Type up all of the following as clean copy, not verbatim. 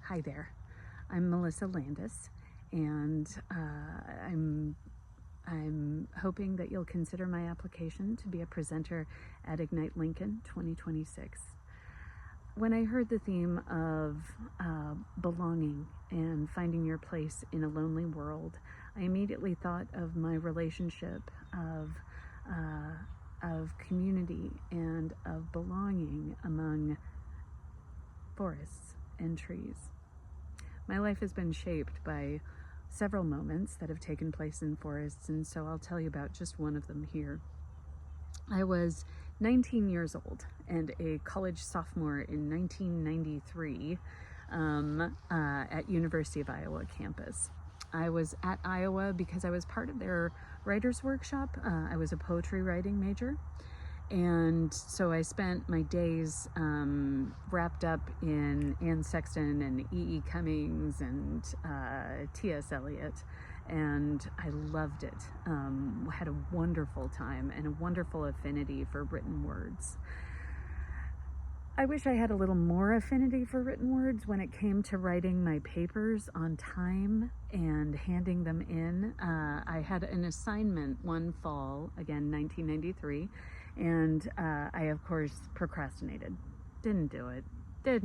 Hi there. I'm Melissa Landis, and I'm hoping that you'll consider my application to be a presenter at Ignite Lincoln 2026. When I heard the theme of belonging and finding your place in a lonely world, I immediately thought of my relationship of community and of belonging among forests and trees. My life has been shaped by several moments that have taken place in forests, and so I'll tell you about just one of them here. I was 19 years old and a college sophomore in 1993 at University of Iowa campus. I was at Iowa because I was part of their writer's workshop. I was a poetry writing major. And so I spent my days wrapped up in Anne Sexton and E.E. Cummings and T.S. Eliot, and I loved it. Had a wonderful time and a wonderful affinity for written words. I wish I had a little more affinity for written words when it came to writing my papers on time and handing them in. I had an assignment one fall, again 1993, and I of course procrastinated. Didn't do it. The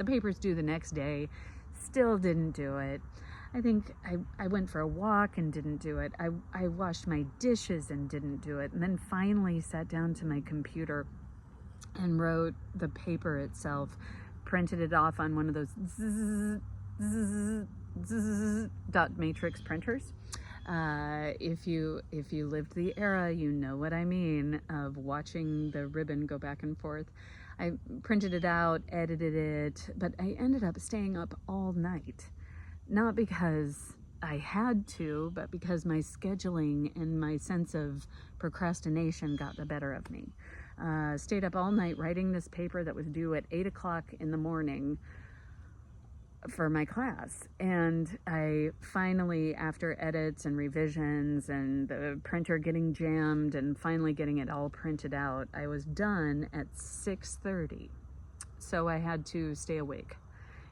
papers due the next day, still didn't do it. I think I went for a walk and didn't do it. I washed my dishes and didn't do it, and then finally sat down to my computer and wrote the paper itself, printed it off on one of those dot matrix printers. If you lived the era, you know what I mean, of watching the ribbon go back and forth. I printed it out, edited it, but I ended up staying up all night. Not because I had to, but because my scheduling and my sense of procrastination got the better of me. Stayed up all night writing this paper that was due at 8 o'clock in the morning for my class. And I finally, after edits and revisions and the printer getting jammed and finally getting it all printed out, I was done at 6:30. So I had to stay awake.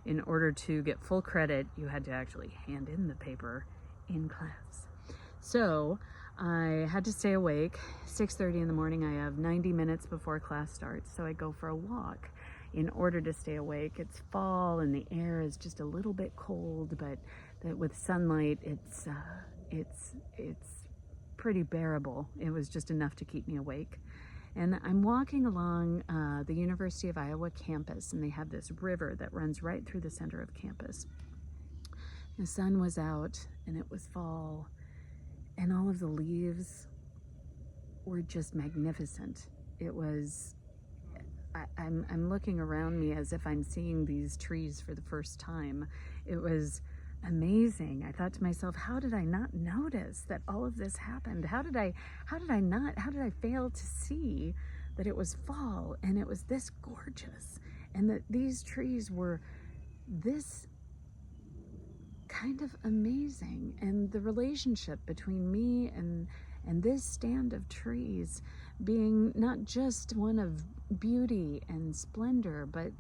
In order to get full credit, you had to actually hand in the paper in class. So I had to stay awake. 6:30 in the morning, I have 90 minutes before class starts, so I go for a walk in order to stay awake. It's fall and the air is just a little bit cold, but with sunlight, it's pretty bearable. It was just enough to keep me awake. And I'm walking along the University of Iowa campus, and they have this river that runs right through the center of campus. The sun was out, and it was fall, and all of the leaves were just magnificent. It was, I'm looking around me as if I'm seeing these trees for the first time. It was amazing. I thought to myself, how did I not notice that all of this happened? How did I fail to see that it was fall and it was this gorgeous and that these trees were this kind of amazing, and the relationship between me and this stand of trees being not just one of beauty and splendor, but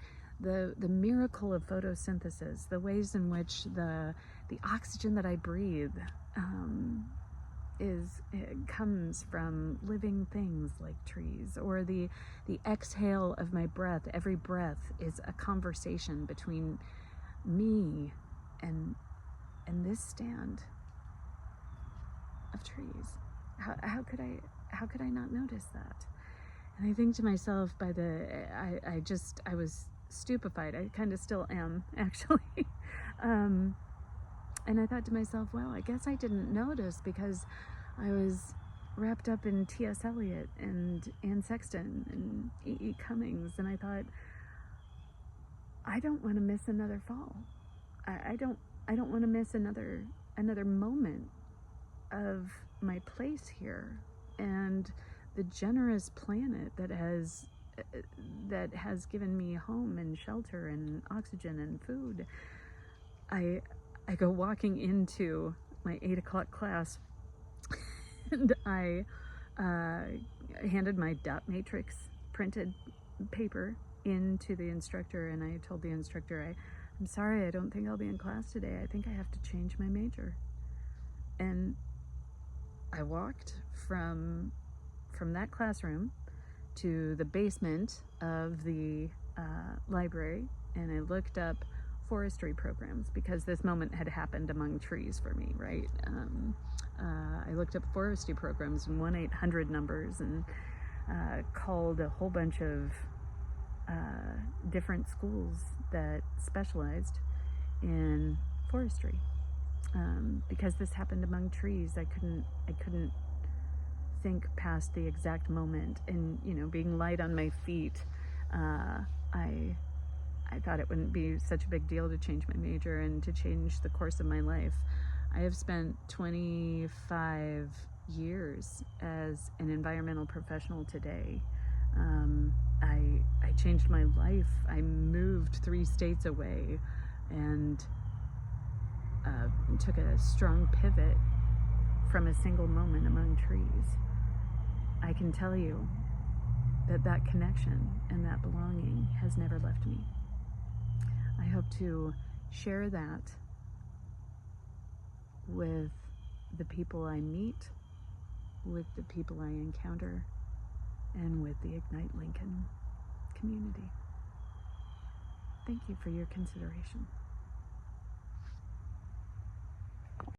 the miracle of photosynthesis, the ways in which the oxygen that I breathe comes from living things like trees, or the exhale of my breath. Every breath is a conversation between me and this stand of trees. How could I not notice that? And I think to myself, I was stupefied. I kind of still am, actually. And I thought to myself, well, I guess I didn't notice because I was wrapped up in T.S. Eliot and Anne Sexton and E.E. Cummings, and I thought, I don't want to miss another fall. I don't want to miss another moment of my place here and the generous planet that has given me home and shelter and oxygen and food. I go walking into my 8 o'clock class and I handed my dot matrix printed paper into the instructor, and I told the instructor I'm sorry, I don't think I'll be in class today. I think I have to change my major. And I walked from that classroom to the basement of the library, and I looked up forestry programs because this moment had happened among trees for me, right? I looked up forestry programs and 1-800 numbers and called a whole bunch of different schools that specialized in forestry. Because this happened among trees, I couldn't think past the exact moment. And being light on my feet, I thought it wouldn't be such a big deal to change my major and to change the course of my life. I have spent 25 years as an environmental professional today. I changed my life. I moved 3 states away and took a strong pivot from a single moment among trees. I can tell you that connection and that belonging has never left me. I hope to share that with the people I meet, with the people I encounter, and with the Ignite Lincoln community. Thank you for your consideration.